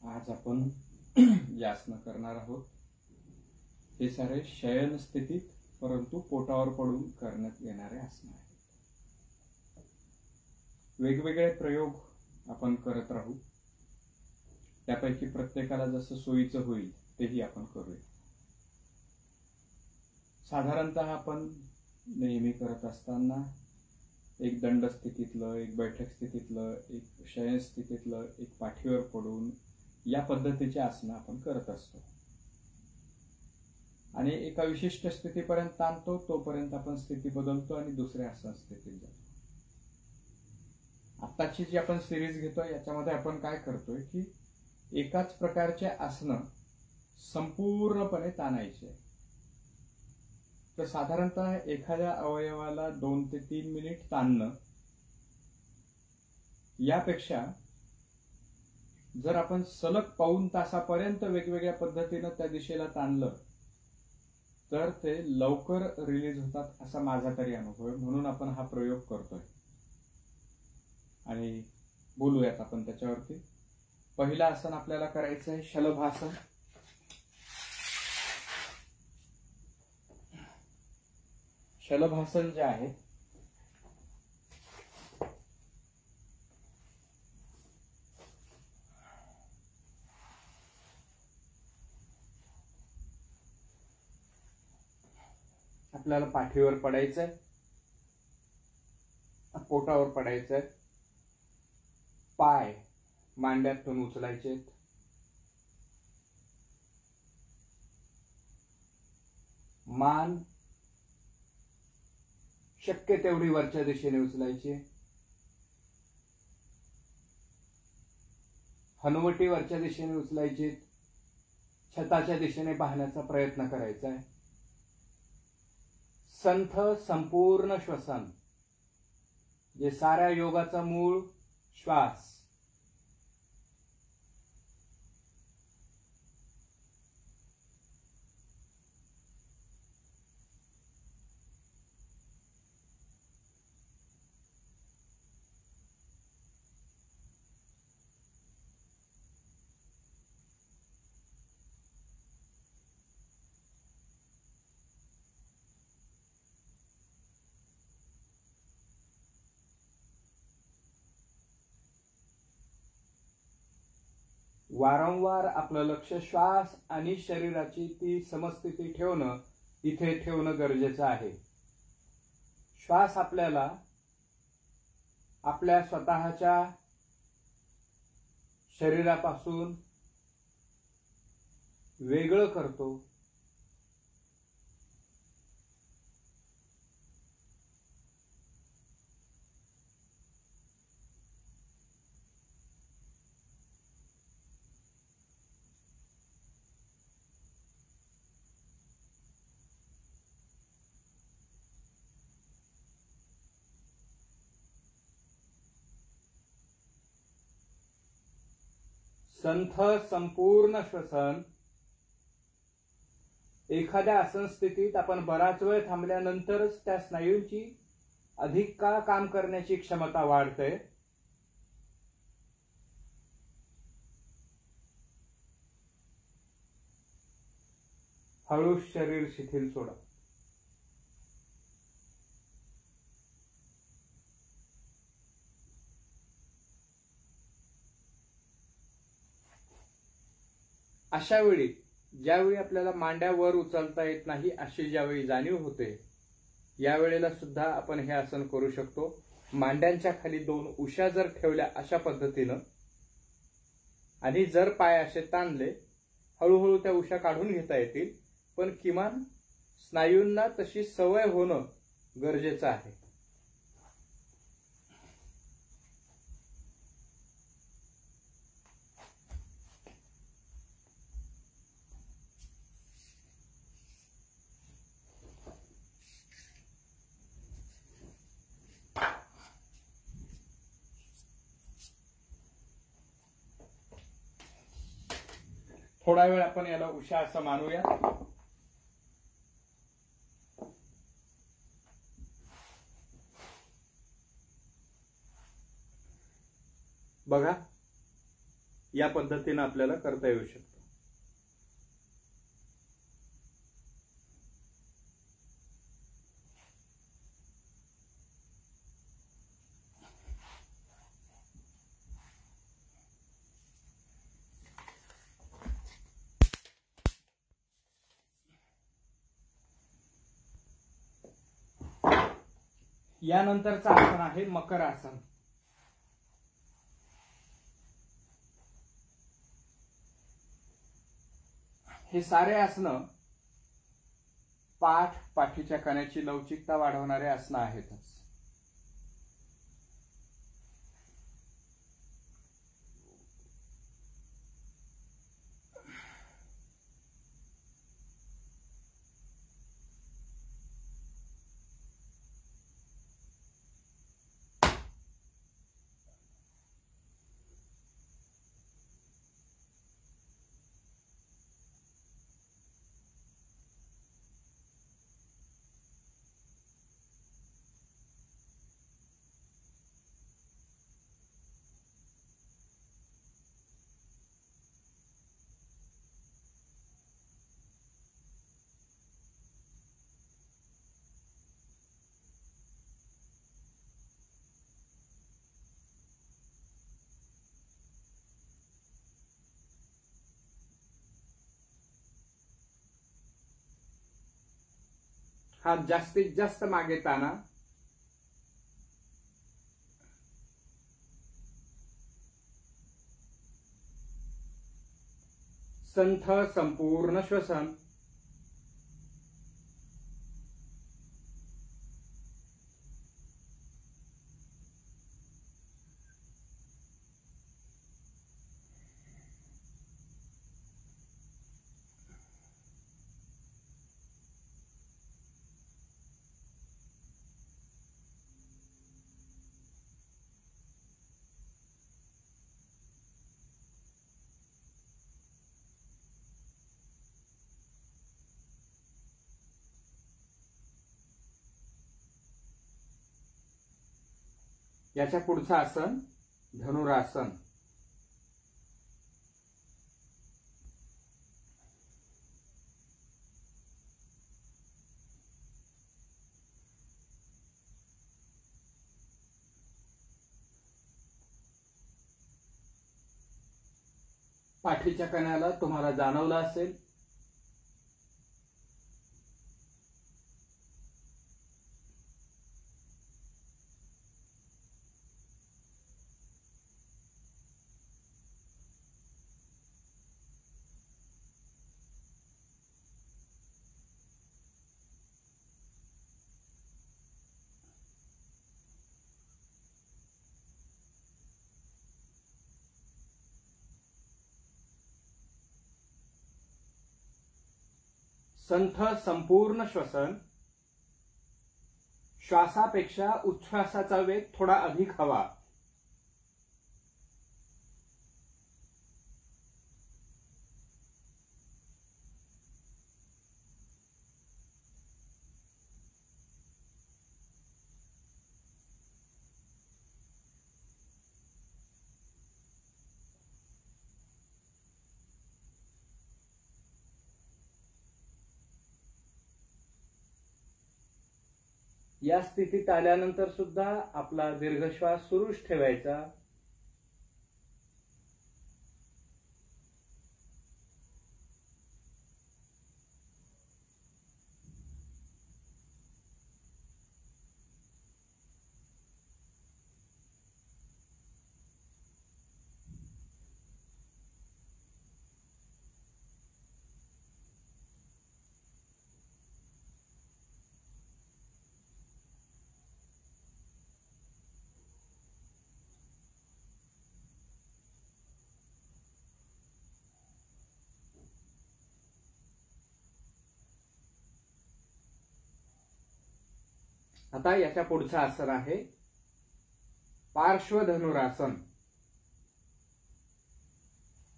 आज आपण जे आसन करणार आहोत हे सारे शयन स्थितीत परंतु पोटावर पडून करण्यात येणारे आसन आहेत. वेगवेगळे प्रयोग आपण करत राहू. त्यापैकी प्रत्येकाला जसं सोयीचं होईल तेही आपण करूया. साधारणतः आपण नेहमी करत असताना एक दंड स्थितीतलं, एक बैठक स्थितीतलं, एक शयन स्थितीतलं, एक पाठीवर पडून या पद्धतीचे आसन आपण करत असतो. आणि एका विशिष्ट स्थितीपर्यंत ताणतो तोपर्यंत आपण स्थिती बदलतो आणि दुसऱ्या आसन स्थितीत जातो. आत्ताची जी आपण सिरीज घेतोय याच्यामध्ये आपण काय करतोय की एकाच प्रकारचे आसन संपूर्णपणे ताणायचे. तर साधारणतः एखाद्या अवयवाला 2 ते 3 मिनिट ताणणं यापेक्षा जर आपण सलग पाऊण तासापर्यंत वेगवेगळ्या पद्धतीनं त्या दिशेला ताणलं तर ते लवकर रिलीज होतात असा माझा तरी अनुभव आहे. म्हणून आपण हा प्रयोग करतोय आणि बोलूयात आपण त्याच्यावरती. पहिलं आसन आपल्याला करायचं आहे शलभासन. शलभासन जे आहे आपल्याला पाठीवर पडायचंय, पोटावर पडायचंय, पाय मांड्यातून उचलायचे, मान शक्य तेवढी वरच्या दिशेने उचलायची, हनुवटी वरच्या दिशेने उचलायची, छताच्या दिशेने पाहण्याचा प्रयत्न करायचा आहे. संथ संपूर्ण श्वसन जे साऱ्या योगाचा मूळ श्वास. वारंवार आपलं लक्ष श्वास आणि शरीराची ती समस्थिती ठेवणं, इथे ठेवणं गरजेचं आहे. श्वास आपल्याला आपल्या स्वतःच्या शरीरापासून वेगळं करतो. संथ संपूर्ण श्वसन. एखाद्या आसन स्थितीत आपण बराच वेळ थांबल्यानंतरच त्या स्नायूंची अधिक काळ काम करण्याची क्षमता वाढते. हळू शरीर शिथिल सोडा. अशा वेळी ज्यावेळी आपल्याला मांड्या वर उचलता येत नाही अशी ज्यावेळी जाणीव होते यावेळेला सुद्धा आपण हे आसन करू शकतो. मांड्यांच्या खाली 2 उशा जर ठेवल्या अशा पद्धतीनं आणि जर पाय असे ताणले हळूहळू त्या उशा काढून घेता येतील. पण किमान स्नायूंना तशी सवय होणं गरजेचं आहे. थोडा वेळ आपण याला उशा असं मानूया. बघा या पद्धतीने आपल्याला करता येऊ शकतं. यानंतरचं आसन आहे मकर आसन. हे सारे आसनं पाठीच्या कण्याची लवचिकता वाढवणारे आसनं आहेतच. हात जास्तीत जास्त मागे ताणा. संथ संपूर्ण श्वसन. याच्या पुढचं आसन धनुरासन. पाठीच्या कण्याला तुम्हाला जाणवलं असेल संथ संपूर्ण श्वसन. श्वासापेक्षा उच्छ्वासाचा वेग थोडा अधिक हवा. या स्थितीत आल्यानंतर सुद्धा आपला दीर्घ श्वास सुरूच ठेवायचा. आता याच्या पुढचं आसन आहे पार्श्वधनुरासन.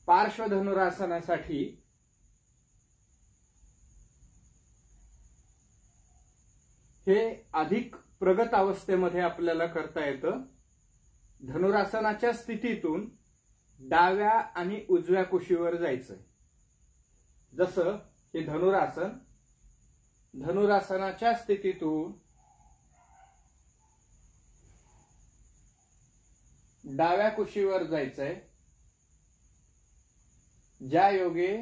पार्श्वधनुरासनासाठी हे अधिक प्रगत अवस्थेमध्ये आपल्याला करता येतं. धनुरासनाच्या स्थितीतून डाव्या आणि उजव्या कुशीवर जायचंय. जसं हे धनुरासन, धनुरासनाच्या स्थितीतून डाव्या कुशीवर जायचंय. ज्या योगे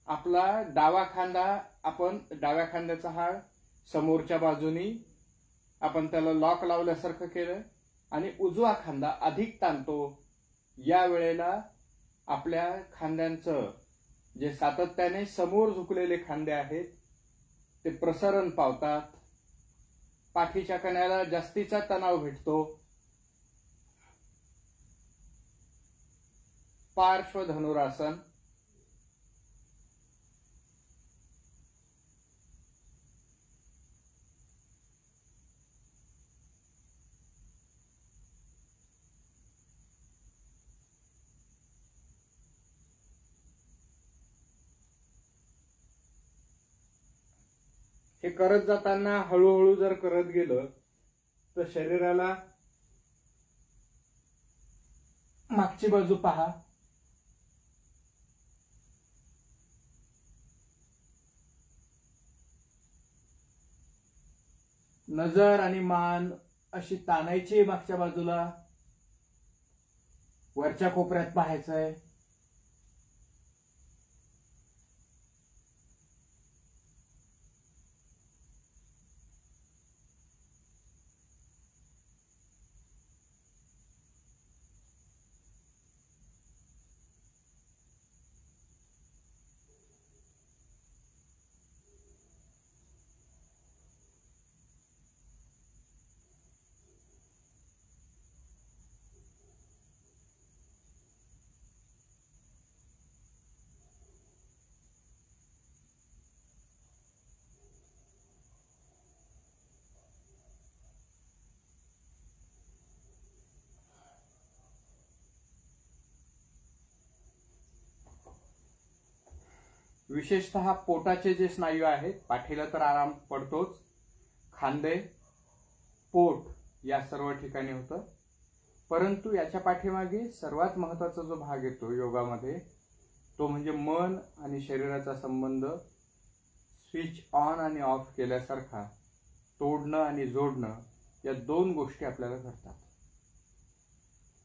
आपला डावा खांदा, आपण डाव्या खांद्याचा हाड समोरच्या बाजूनी आपण त्याला लॉक लावल्यासारखं केलं आणि उजवा खांदा अधिक ताणतो. या वेळेला आपल्या खांद्यांचं जे सातत्याने समोर झुकलेले खांदे आहेत ते प्रसरण पावतात. पाठीच्या कण्याला जास्तीचा तणाव भेटतो. पार्श्व धनुरासन. हे करत जाताना हळूहळू जर करत गेलं तर शरीराला मागची बाजू पहा. नजर आणि मान अशी ताणायची मागच्या बाजूला. वरच्या कोपऱ्यात पाहायचंय. विशेषतः पोटाचे जे स्नायू आहेत, पाठीला तर आराम पडतोच, खांदे, पोट या सर्व ठिकाणी होतं. परंतु याच्या पाठीमागे सर्वात महत्त्वाचा जो भाग येतो योगामध्ये तो म्हणजे मन आणि शरीराचा संबंध स्विच ऑन आणि ऑफ केल्यासारखा तोडणं आणि जोडणं या दोन गोष्टी आपल्याला घडतात.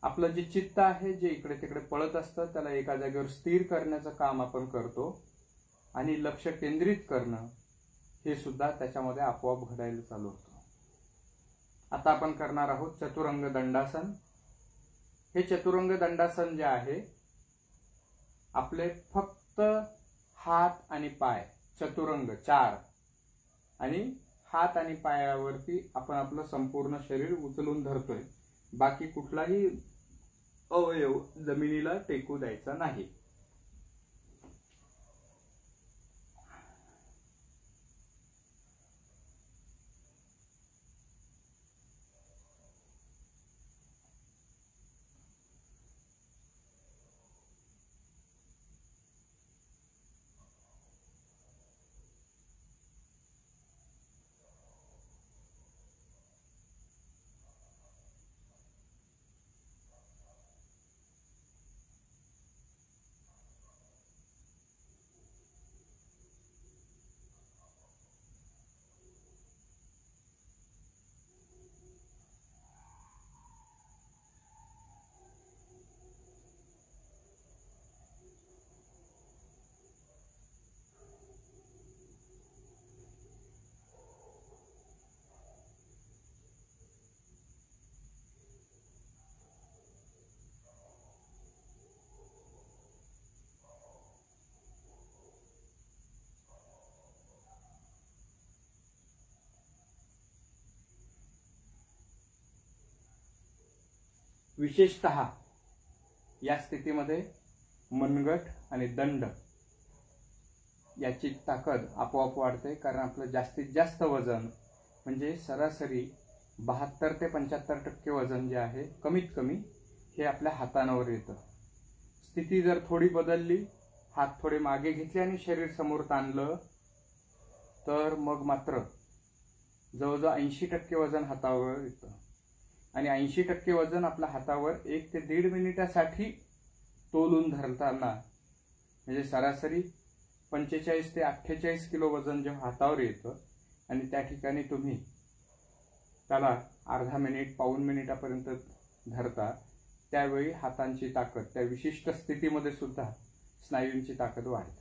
आपलं जे चित्त आहे जे इकडे तिकडे पळत असतं त्याला एका जागेवर स्थिर करण्याचं काम आपण करतो आणि लक्ष केंद्रित करणं हे सुद्धा त्याच्यामध्ये आपोआप घडायला चालू होतं. आता आपण करणार आहोत चतुरंग दंडासन. हे चतुरंग दंडासन जे आहे आपले फक्त हात आणि पाय चतुरंग 4 आणि हात आणि पायावरती आपण आपलं संपूर्ण शरीर उचलून धरतोय. बाकी कुठलाही अवयव जमिनीला टेकू द्यायचा नाही. विशेषतः या स्थितीमध्ये मनगट आणि दंड याची ताकद आपोआप वाढते. कारण आपलं जास्तीत जास्त वजन म्हणजे सरासरी 72 ते 75% वजन जे आहे कमीत कमी हे आपल्या हातांवर येतं. स्थिती जर थोडी बदलली, हात थोडे मागे घेतले आणि शरीर समोर ताणलं तर मग मात्र जवळजवळ 80% वजन हातावर येतं. आणि 80% वजन आपल्या हातावर 1 ते 1.5 मिनिटासाठी तोलून धरताना म्हणजे सरासरी 45 ते 48 किलो वजन जेव्हा हातावर येतं आणि त्या ठिकाणी तुम्ही त्याला अर्धा मिनिट पाऊण मिनिटापर्यंत धरता, त्यावेळी हातांची ताकद त्या विशिष्ट स्थितीमध्ये सुद्धा स्नायूंची ताकद वाढते।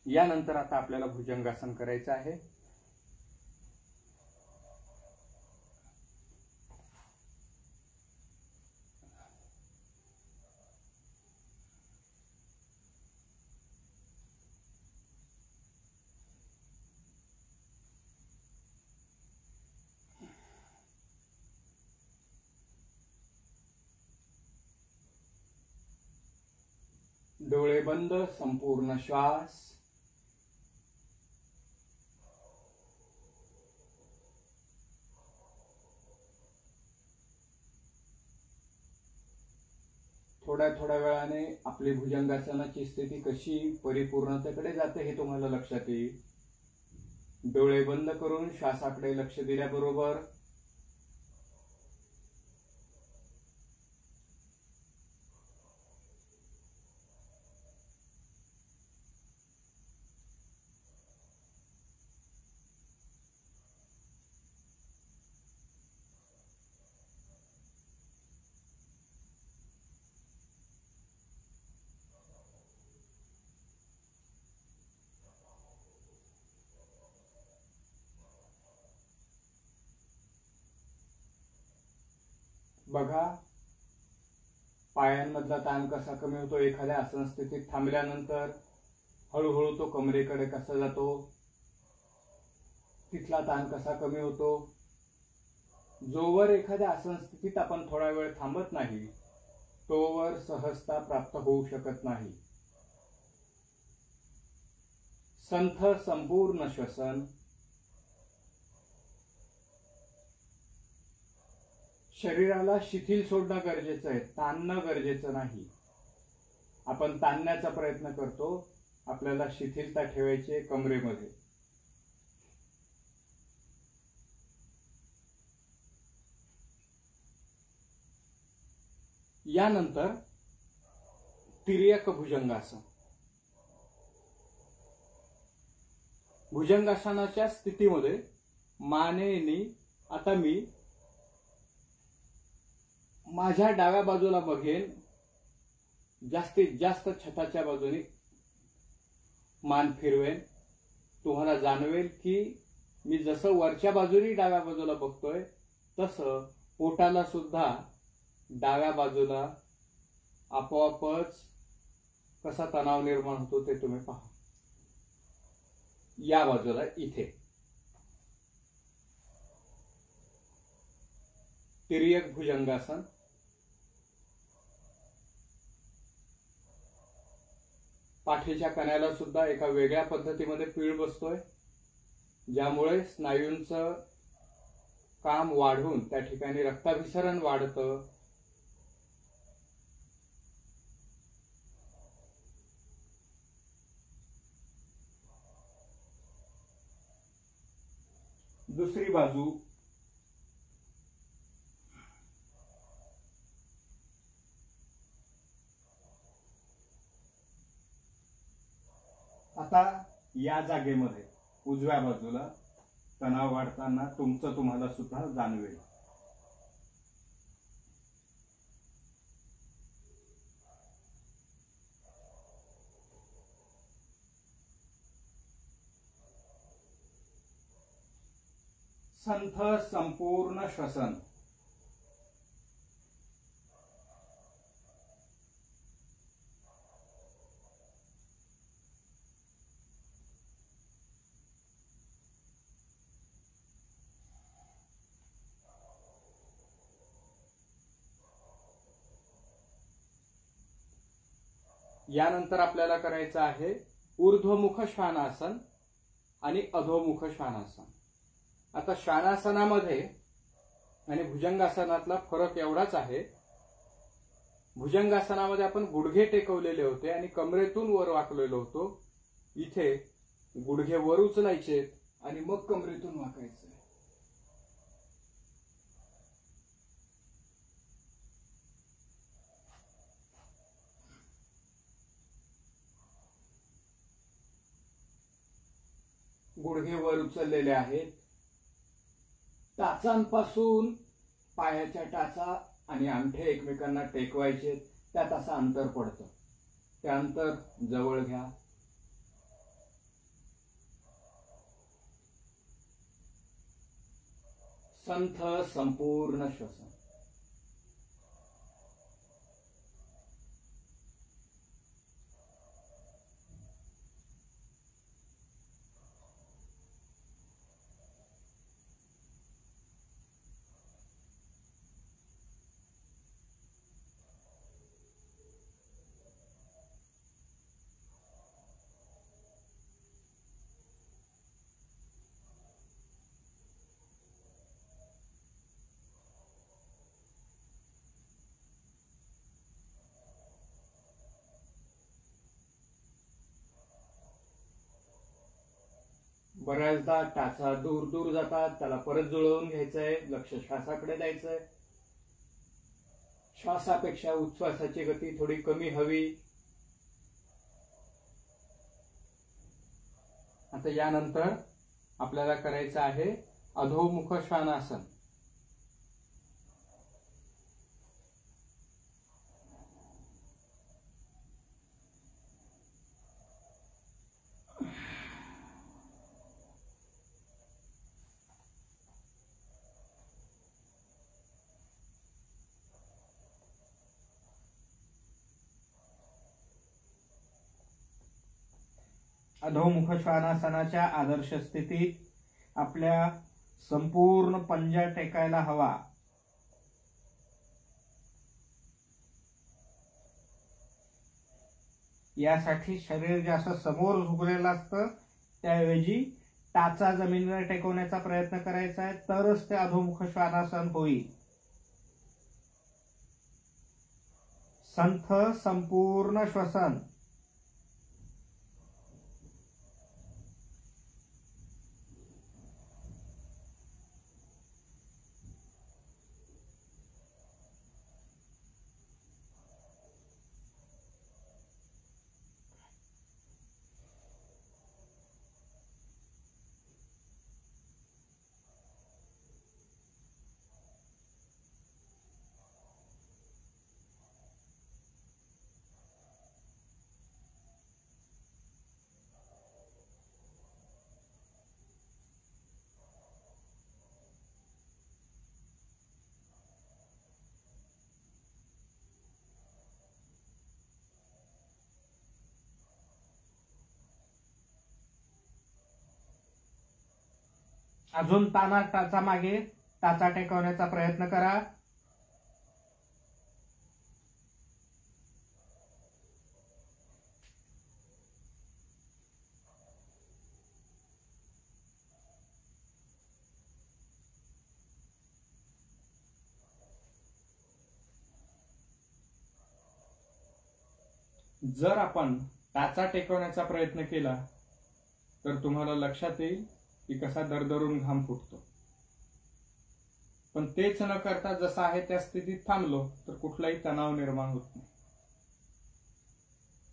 यानंतर आता आपल्याला भुजंगासन करायचं आहे। डोळे बंद, संपूर्ण श्वास। थोड्या थोड्या वेळाने आपली भुजंगासनाची स्थिती कशी परिपूर्णतेकडे जाते हे तुम्हाला लक्षात येईल। डोळे बंद करून श्वासाकडे लक्ष दिल्याबरोबर बघा पायांमधला ताण कसा कमी होतो एखाद्या आसन स्थितीत थांबल्यानंतर। हळूहळू तो कमरेकडे कसा जातो, तिथला ताण कसा कमी होतो। जोवर एखाद्या आसन स्थितीत आपण थोडा वेळ थांबत नाही तोवर सहजता प्राप्त होऊ शकत नाही। संथ संपूर्ण श्वसन। शरीराला शिथिल सोडणं गरजेचं आहे, ताणणं गरजेचं नाही। आपण ताणण्याचा प्रयत्न करतो, आपल्याला शिथिलता ठेवायची आहे कमरेमध्ये। यानंतर तिर्यक भुजंगासन। भुजंगासनाच्या स्थितीमध्ये मानेनी आता मी माझ्या डाव्या बाजूला बघेन, जास्तीत जास्त छताच्या बाजूने मान फिरवेन। तुम्हाला जाणवेल की मी जसं वरच्या बाजूने डाव्या बाजूला बघतोय तसं पोटाला सुद्धा डाव्या बाजूला आपोआपच कसा तणाव निर्माण होतो ते तुम्ही पहा। या बाजूला इथे तिर्यक भुजंगासन। पाठीच्या कण्याला सुद्धा एका वेगळ्या पद्धतीमध्ये पीळ बसतोय, ज्यामुळे स्नायूंचं काम वाढून त्या ठिकाणी रक्ताभिसरण वाढतं। दुसरी बाजू आता या जागेमध्ये उजव्या बाजूला तणाव वाढताना तुमचं तुम्हाला सुद्धा जाणवेल। संथ संपूर्ण श्वसन। यानंतर आपल्याला करायचं आहे ऊर्ध्वमुख श्वानासन आणि अधोमुख श्वानासन। आता श्वानासनामध्ये आणि भुजंगासनातला फरक एवढाच आहे, भुजंगासनामध्ये आपण गुडघे टेकवलेले होते आणि कमरेतून वर वाकलेलो होतो। इथे गुडघे वर उचलायचे आणि मग कमरेतून वाकायचे। गुडघे वर उचललेले आहेत. टाचांपासून पायाच्या टाचा आणि अंगठे एकमेकांना टेकवायचे. त्यात असं अंतर पडतं. ते अंतर जवळ घ्या. संथ संपूर्ण श्वसन. बऱ्याचदा टाचा दूर दूर जातात. त्याला परत जुळवून घ्यायचंय. लक्ष श्वासाकडे द्यायचंय. श्वासापेक्षा उच्छ्वासाची गती थोडी कमी हवी. आता यानंतर आपल्याला करायचं आहे अधोमुख श्वानासन. अधोमुख श्वानासनाच्या आदर्श स्थितीत आपल्या संपूर्ण पंजा टेकायला हवा. यासाठी शरीर जास्त समोर झुकलेलं असतं. त्याऐवजी टाचा जमिनीला टेकवण्याचा प्रयत्न करायचा आहे. तरच ते अधोमुख श्वानासन होईल. संथ संपूर्ण श्वसन. अजून ताना टाचा मागे टाचा टेकवण्याचा प्रयत्न करा. जर आपण टाचा टेकवण्याचा प्रयत्न केला तर तुम्हाला लक्षात येईल की कसा दरदरून घाम फुटतो. पण तेच न करता जसं आहे त्या स्थितीत थांबलो तर कुठलाही तणाव निर्माण होत नाही.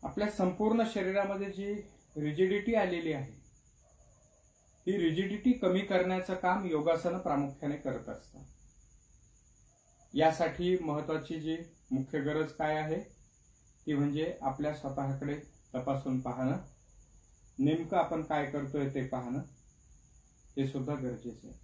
आपल्या संपूर्ण शरीरामध्ये जी रिजिडिटी आलेली आहे ही रिजिडिटी कमी करण्याचं काम योगासन प्रामुख्याने करत असतात. यासाठी महत्वाची जी मुख्य गरज काय आहे ती म्हणजे आपल्या स्वतःकडे तपासून पाहणं. नेमकं आपण काय करतोय ते पाहणं हे सुद्धा गरजेचे आहे.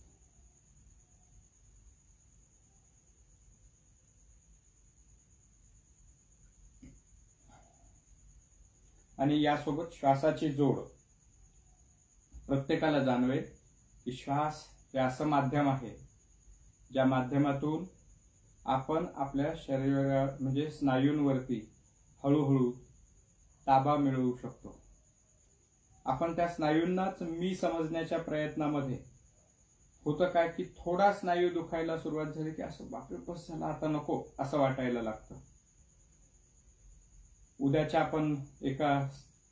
आणि यासोबत श्वासाची जोड. प्रत्येकाला जाणवेल की श्वास हे असं माध्यम आहे ज्या माध्यमातून आपण आपल्या शरीरा म्हणजे स्नायूंवरती हळूहळू ताबा मिळवू शकतो. आपण त्या स्नायूंनाच मी समजण्याच्या प्रयत्नामध्ये होतं काय की थोडा स्नायू दुखायला सुरुवात झाली की असं बापरे बस झालं आता नको असं वाटायला लागतं. उद्याच्या आपण एका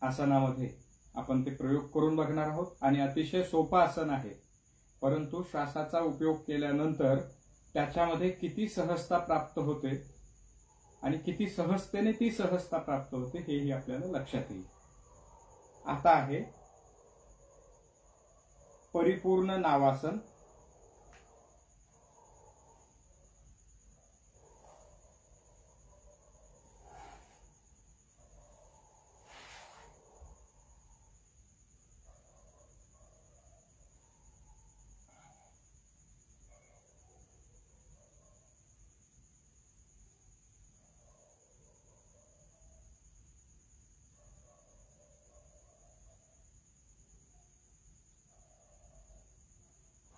आसनामध्ये आपण ते प्रयोग करून बघणार आहोत आणि अतिशय सोपं आसन आहे. परंतु श्वासाचा उपयोग केल्यानंतर त्याच्यामध्ये किती सहजता प्राप्त होते आणि किती सहजतेने ती सहजता प्राप्त होते हेही आपल्याला लक्षात येईल. आता आहे परिपूर्ण नावासन.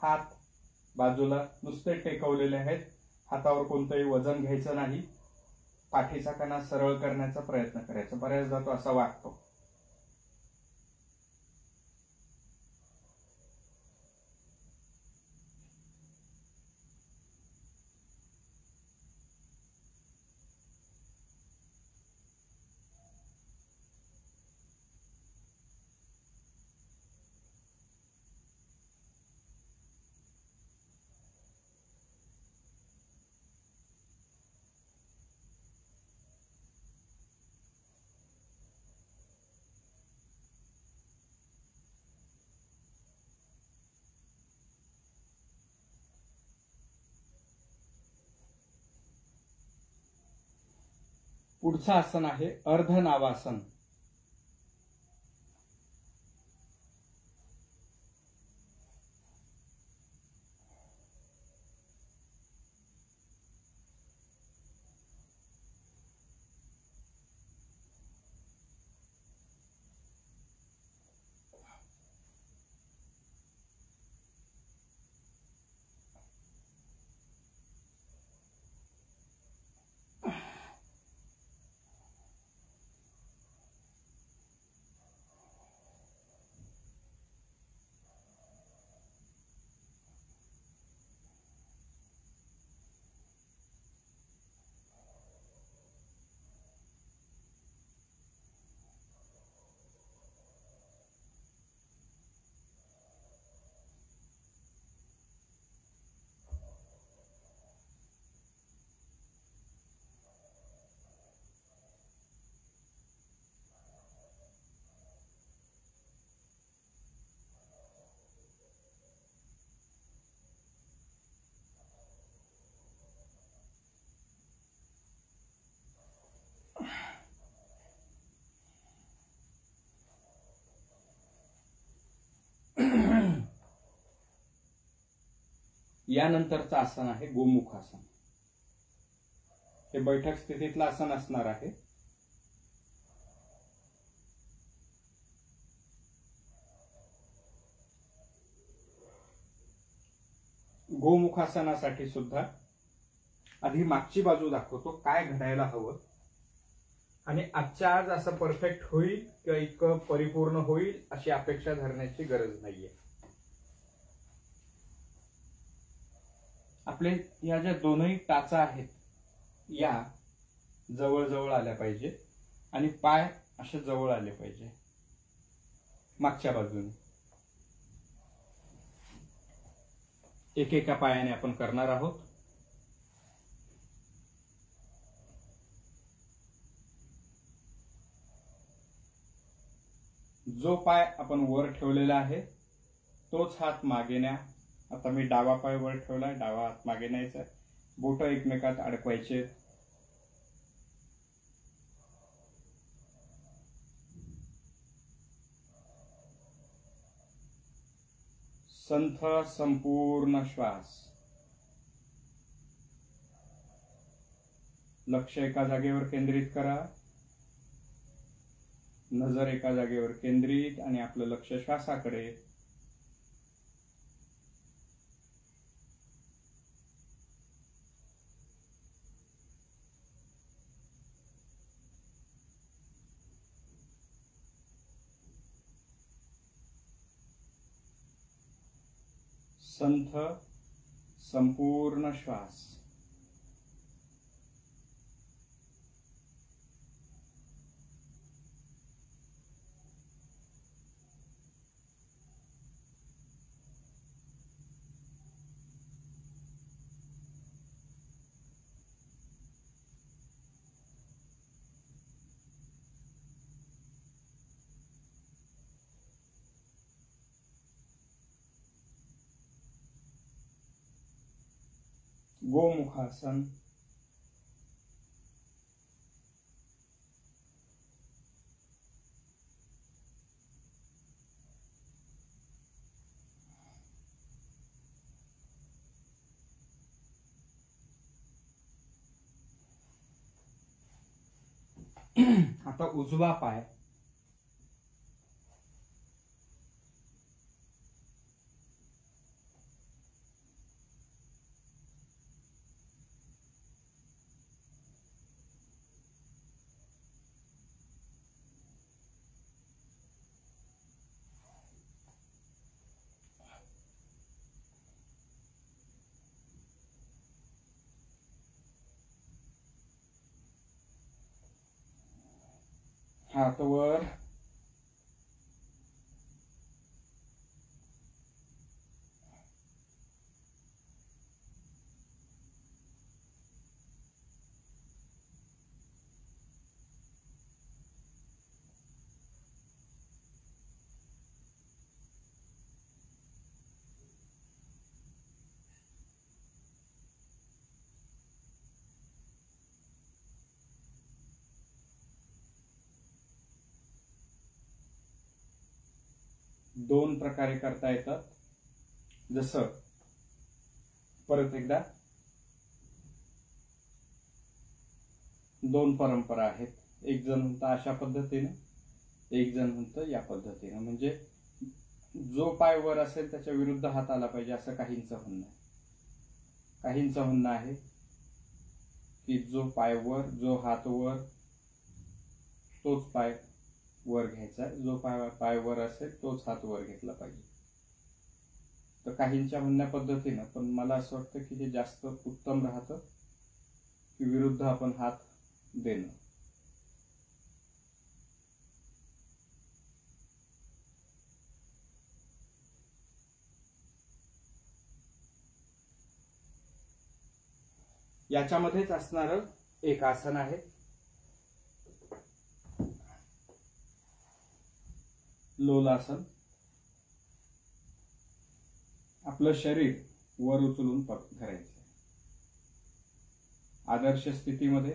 हात बाजूला नुसते टेकवलेले आहेत. हातावर कोणतंही वजन घ्यायचं नाही. पाठीचा कणा सरळ करण्याचा प्रयत्न करायचा. बऱ्याचदा तो असा वागतो. पुढचं आसन आहे अर्धनावासन. यानंतरचं आसन आहे गोमुखासन. हे बैठक स्थितीतलं आसन असणार आहे. गोमुखासनासाठी सुद्धा आधी मागची बाजू दाखवतो, काय घडायला हवं आणि आजच्या आज असं परफेक्ट होईल किंवा इतकं परिपूर्ण होईल अशी अपेक्षा धरण्याची गरज नाहीये. आपले या ज्या दोनही टाचा आहेत या जवळ जवळ आल्या पाहिजे आणि पाय असे जवळ आले पाहिजे मागच्या बाजूने. एकेका पायाने आपण करणार आहोत. जो पाय आपण वर ठेवलेला आहे तोच हात मागे न्या. आता मी डावा पाय वर ठेवलाय, डावा हात मागे न्यायचा. बोट एकमेकात अडकवायचे. संथ संपूर्ण श्वास. लक्ष एका जागेवर केंद्रित करा. नजर एका जागेवर केंद्रित आणि आपलं लक्ष श्वासाकडे. संथ संपूर्ण श्वास. गोमुखासन, आता उजवा पाय, हात वर, दोन प्रकारे करता येतात. जसं परत एकदा दोन परंपरा आहेत. एक जण म्हणतं अशा पद्धतीने, एक जण म्हणतं या पद्धतीने. म्हणजे जो पाय वर असेल त्याच्या विरुद्ध हात आला पाहिजे असं काहींचं म्हणणं आहे. काहींचं म्हणणं आहे की जो पाय वर, जो हात वर, तोच पाय वर घ्यायचा. जो पाय वर असेल तोच हात वर घेतला पाहिजे. तर काहींच्या म्हणण्या पद्धतीनं, पण मला असं वाटतं की हे जास्त उत्तम राहतं की विरुद्ध आपण हात देणं. याच्यामध्येच असणारं एक आसन आहे लोलासन. आपलं शरीर वर उचलून धरायचं. आदर्श स्थितीमध्ये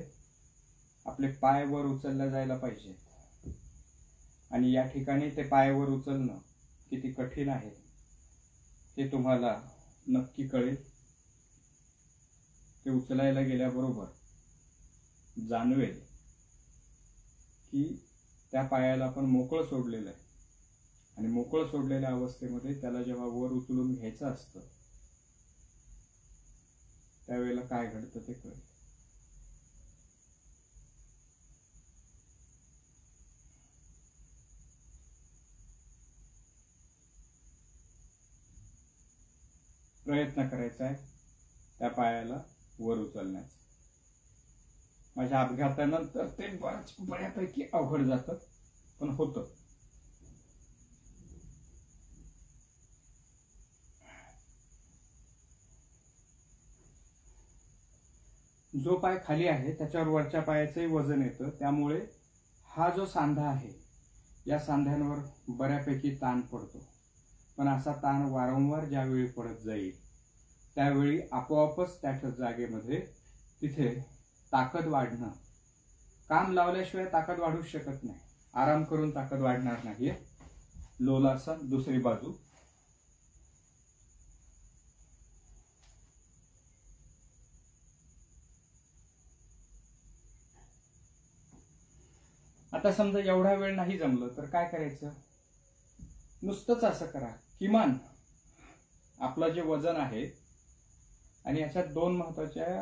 आपले पाय वर उचलले जायला पाहिजे. आणि या ठिकाणी ते पाय वर उचलणं किती कठीण आहे ते तुम्हाला नक्की कळेल. ते उचलायला गेल्याबरोबर जाणवेल की त्या पायाला आपण मोकळं सोडलेलं आहे. आणि मोकळं सोडलेल्या अवस्थेमध्ये त्याला जेव्हा वर उचलून घ्यायचं असतं त्यावेळेला काय घडतं ते कळेल. प्रयत्न करायचा आहे त्या पायाला वर उचलण्याचा. माझ्या अपघातानंतर ते बऱ्यापैकी अवघड जातं, पण होतं. जो पाय खाली आहे त्याच्यावर वरच्या पायाचंही वजन येतं. त्यामुळे हा जो सांधा आहे या सांध्यांवर बऱ्यापैकी ताण पडतो. पण असा ताण वारंवार ज्यावेळी पडत जाईल त्यावेळी आपोआपच त्या जागेमध्ये तिथे ताकद वाढणं. काम लावल्याशिवाय ताकद वाढूच शकत नाही. आराम करून ताकद वाढणार नाहीये. लोलासन, दुसरी बाजू. आता समजा एवढा वेळ नाही जमलं तर काय करायचं? नुसतंच असं करा. किमान आपलं जे वजन आहे, आणि याच्यात दोन महत्वाच्या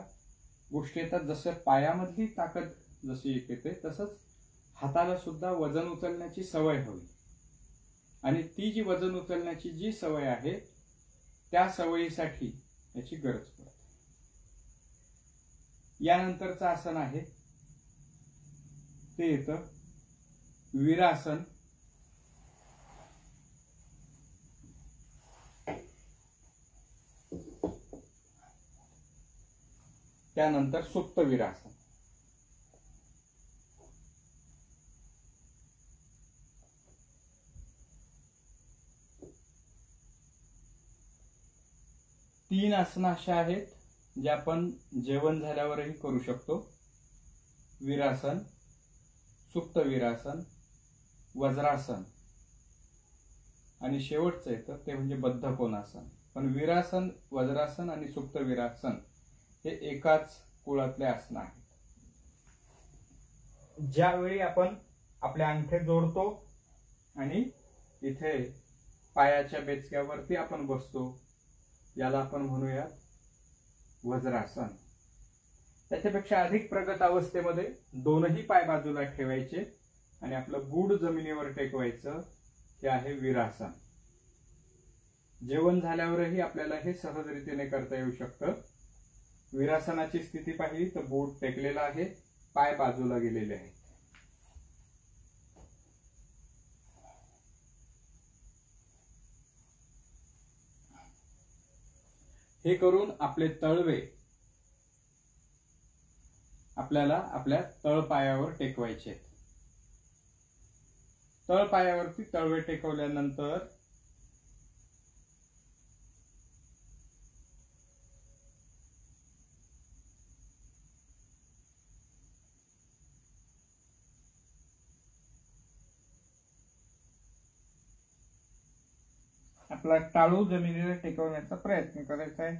गोष्टी येतात. जसं पायामधली ताकद जशी येते तसंच हाताला सुद्धा वजन उचलण्याची सवय हवी. आणि ती जी वजन उचलण्याची जी सवय आहे त्या सवयीसाठी याची गरज पडते. यानंतरचं आसन आहे ते येतं वीरासन. त्यानंतर सुप्त वीरासन. तीन आसनं अशी आहेत जे आपण जेवण झाल्यावरही करू शकतो. वीरासन, सुप्त वीरासन, वज्रासन आणि शेवटचं येतं ते म्हणजे बद्ध कोणासन. पण वीरासन, वज्रासन आणि सुप्त वीरासन हे एकाच कुळातले आसन आहेत. ज्यावेळी आपण आपले अंगठे जोडतो आणि इथे पायाच्या बेचक्यावरती आपण बसतो, याला आपण म्हणूयात वज्रासन. त्याच्यापेक्षा अधिक प्रगत अवस्थेमध्ये दोनही पाय बाजूला ठेवायचे आणि आपलं गुड जमिनीवर टेकवायचं, हे आहे वीरासन. जेवण झाल्यावरही आपल्याला हे सहजरीतीने करता येऊ शकतं. वीरासनाची स्थिती पाहिली तर बोट टेकलेला आहे, पाय बाजूला गेलेले आहेत. हे करून आपले तळवे आपल्याला आपल्या तळपायावर टेकवायचे. तळपायावरती तळवे टेकवल्यानंतर आपला टाळू जमिनीला टेकवण्याचा प्रयत्न करायचा आहे.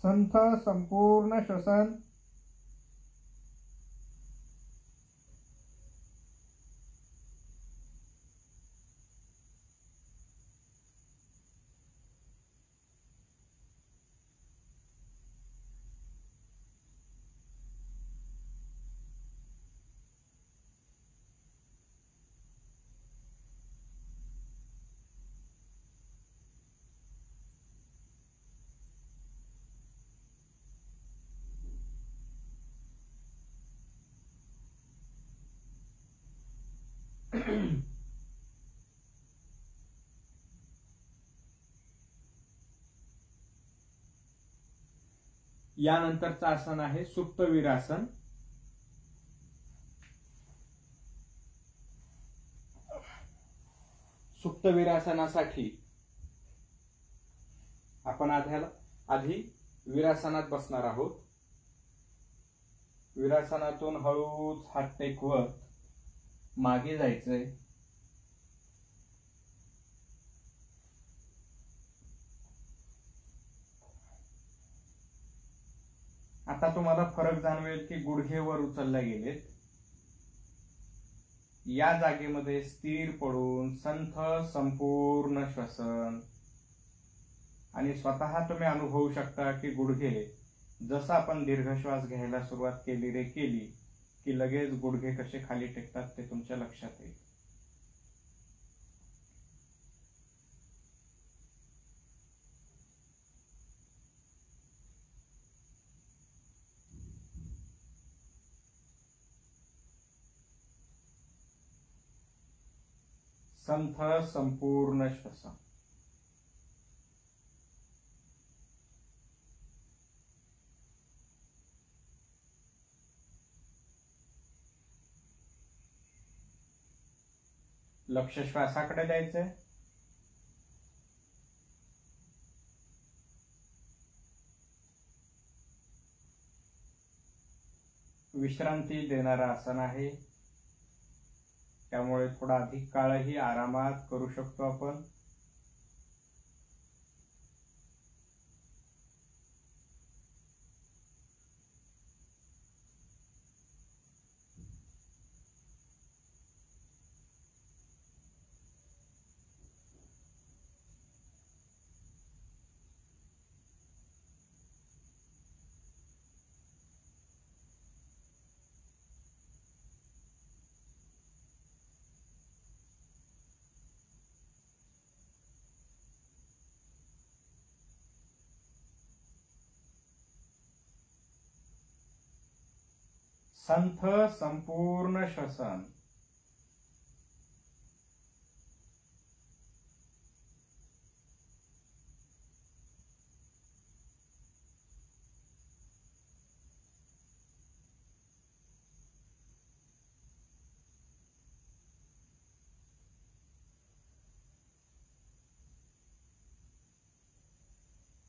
संथ संपूर्ण श्वसन. यानंतरचं आसन आहे सुप्त वीरासन. सुप्त वीरासनासाठी आपण आधी वीरासनात बसणार आहोत. वीरासनातून हळूच हात टेकवत मागे जायचंय. आता तुम्हाला फरक जाणवेल की गुडघे वर उचलले गेलेत. या जागेमध्ये स्थिर पडून संथ संपूर्ण श्वसन आणि स्वतः तुम्ही अनुभवू शकता की गुडघे जसं आपण दीर्घ श्वास घ्यायला सुरुवात केली की लगेच गुडघे कसे खाली टेकतात ते तुमच्या लक्षात येईल. संथ संपूर्ण श्वसन. लक्ष श्वासाकडे द्यायचंय. विश्रांती देणारा आसन आहे, त्यामुळे थोडा अधिक काळही आरामात करू शकतो आपण. संथ संपूर्ण श्वसन.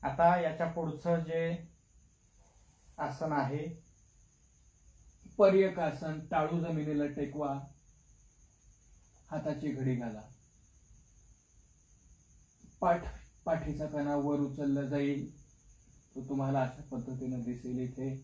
आता याच्या पुढचं जे आसन आहे पर्यक आसन. टाळू जमिनीला टेकवा, हाताची घडी घाला, पाठीचा कणा वर उचलला जाईल. तो तुम्हाला अशा पद्धतीने दिसेल इथे.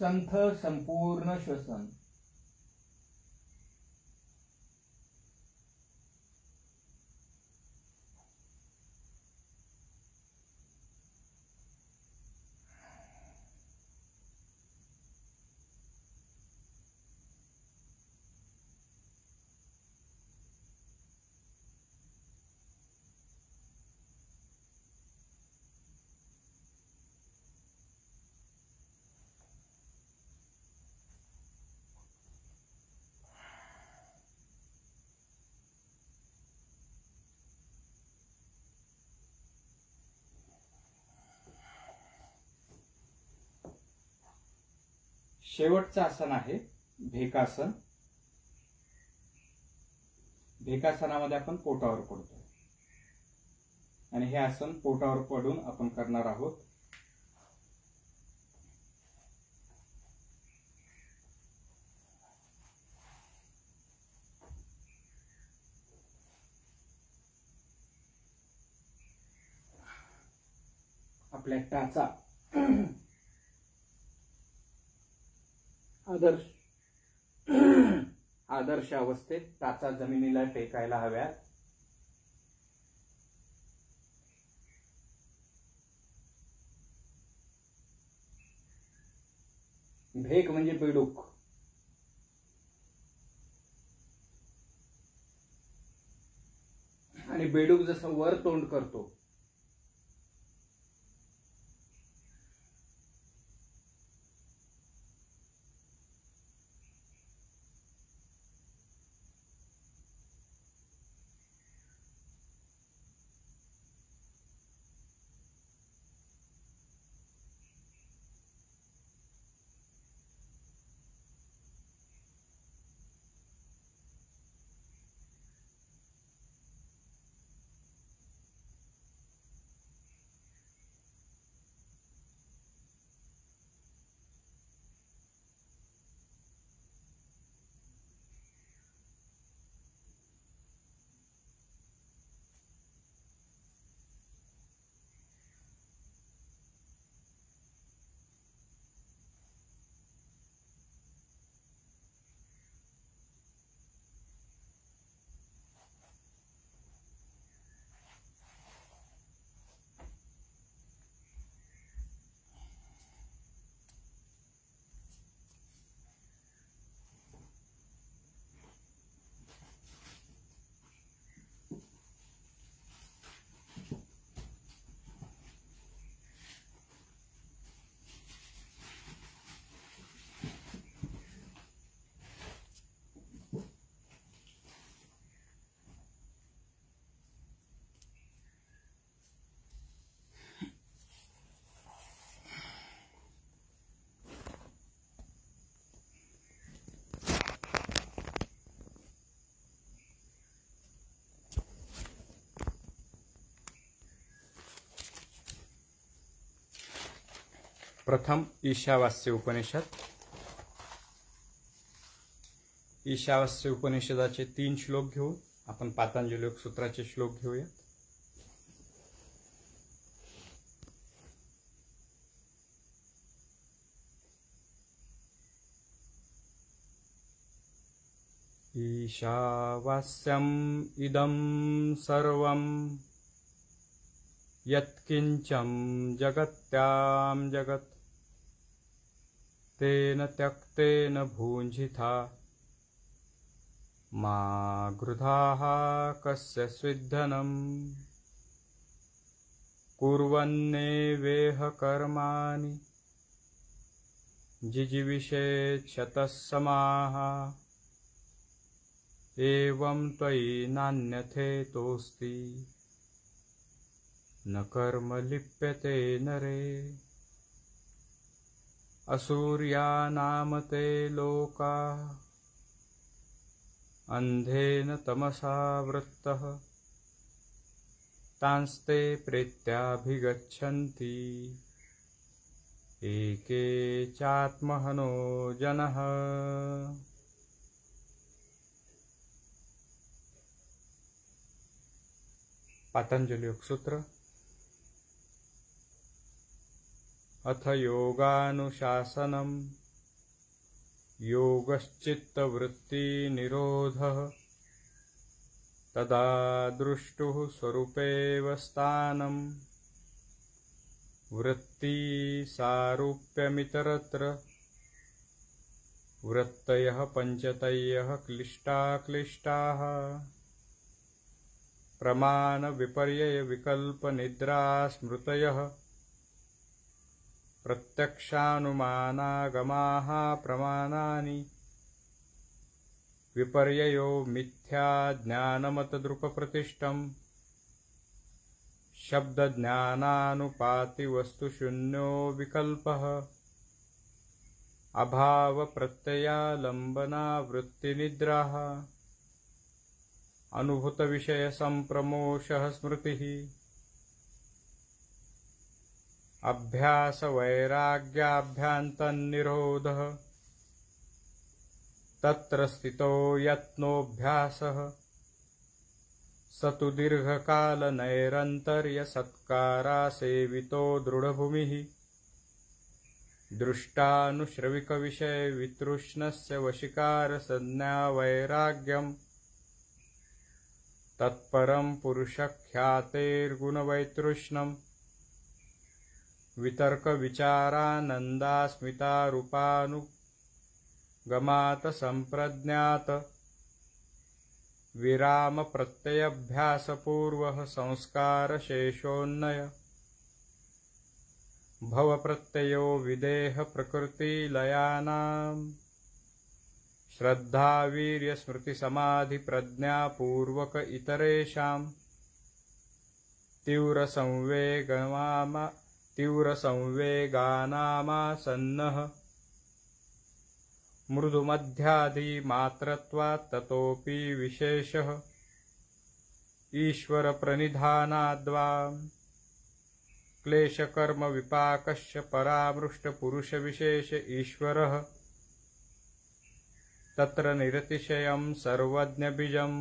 संथ संपूर्ण श्वसन. शेवटचं आसन आहे भेकासन. भेकासनामध्ये आपण पोटावर पडतो आणि हे आसन पोटावर पडून आपण करणार आहोत. आपल्या टाचा आदर्श अवस्थेत टाचा जमिनीला टेकायला हव्यात. भेक म्हणजे बेडूक. आणि बेडूक जसं वर तोंड करतो प्रथम ईशावास्य उपनिषद. ईशावास्य उपनिषदाचे 3 श्लोक घेऊन आपण पातंजली योग सूत्राचे श्लोक घेऊया. ईशावास्यम इदं सर्वं यत्किंचं जगत्यां जगत् तेन त्यक्तेन भुञ्जिथा मा गृधाः कस्य स्विद्धनं कुर्वन्नेवेह कर्माणि जिजीविषेत् शतः समाः एवं त्वयि नान्यथेतोऽस्ति न कर्म लिप्यते नरे। असूर्यानाम ते लोका अंधेन तमसावृत्तः तांस्ते प्रेत्याभिगच्छन्ति एके चात्महनो जनः। पतंजलि योगसूत्र। अथ योगानुशासनम् योगश्चित्तवृत्ति निरोधः तदा दृष्टुः स्वरूपेव स्थानं वृत्ति सारूप्यमितरत्र। वृत्तयः पंचतयः क्लिष्टाः प्रमाण विपर्यय विकल्प निद्रा स्मृतयः प्रत्यक्षानुमानागमाः प्रमाणानि। विपर्ययो मिथ्या ज्ञानमतद्रुपप्रतिष्ठम् शब्दज्ञानानुपाति वस्तुशून्यो विकल्पः। अभाव प्रत्ययालंबना वृत्तिनिद्राः अनुभूत विषय संप्रमोषः स्मृतिः। अभ्यास वैराग्याभ्यान्तन्निरोधः तत्र स्थितो यत्नोऽभ्यासः स तु दीर्घकाल नैरन्तर्य सत्कारा सेवितो दृढभूमिः। दृष्टानुश्रविक विषय वितृष्णस्य वशिकार संज्ञा वैराग्यम् तत्परं पुरुषख्यातेर्गुणवैतृष्णम्। वितर्क विचारानन्दास्मितारूपानुगमात संप्रज्ञात। विराम प्रत्ययाभ्यासपूर्वः संस्कार शेषोन्नय। भव प्रत्ययो विदेह प्रकृति लयानां श्रद्धा वीर्य स्मृति समाधि प्रज्ञा पूर्वक इतरेषां। तीव्र संवेगानामासन्नः मृदुमध्यादि मात्रत्वात् ततोपि विशेषः। ईश्वर प्रणिधानाद्वा क्लेशकर्म विपाकश्च परामृष्ट पुरुष विशेष ईश्वरः। तत्र निरतिशयं सर्वज्ञ बीजम्।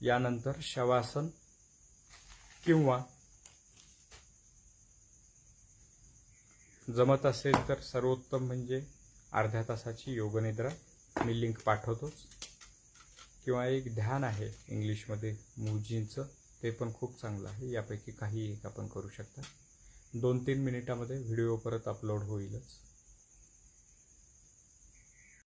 यानंतर शवासन किंवा जमत असेल तर सर्वोत्तम म्हणजे अर्ध्या तासाची योगनिद्रा। मी लिंक पाठवतोच। किंवा एक ध्यान आहे इंग्लिशमध्ये मुजींचं, ते पण खूप चांगलं आहे। यापैकी काही एक आपण करू शकता। 2-3 मिनिटांमध्ये व्हिडिओ परत अपलोड होईलच।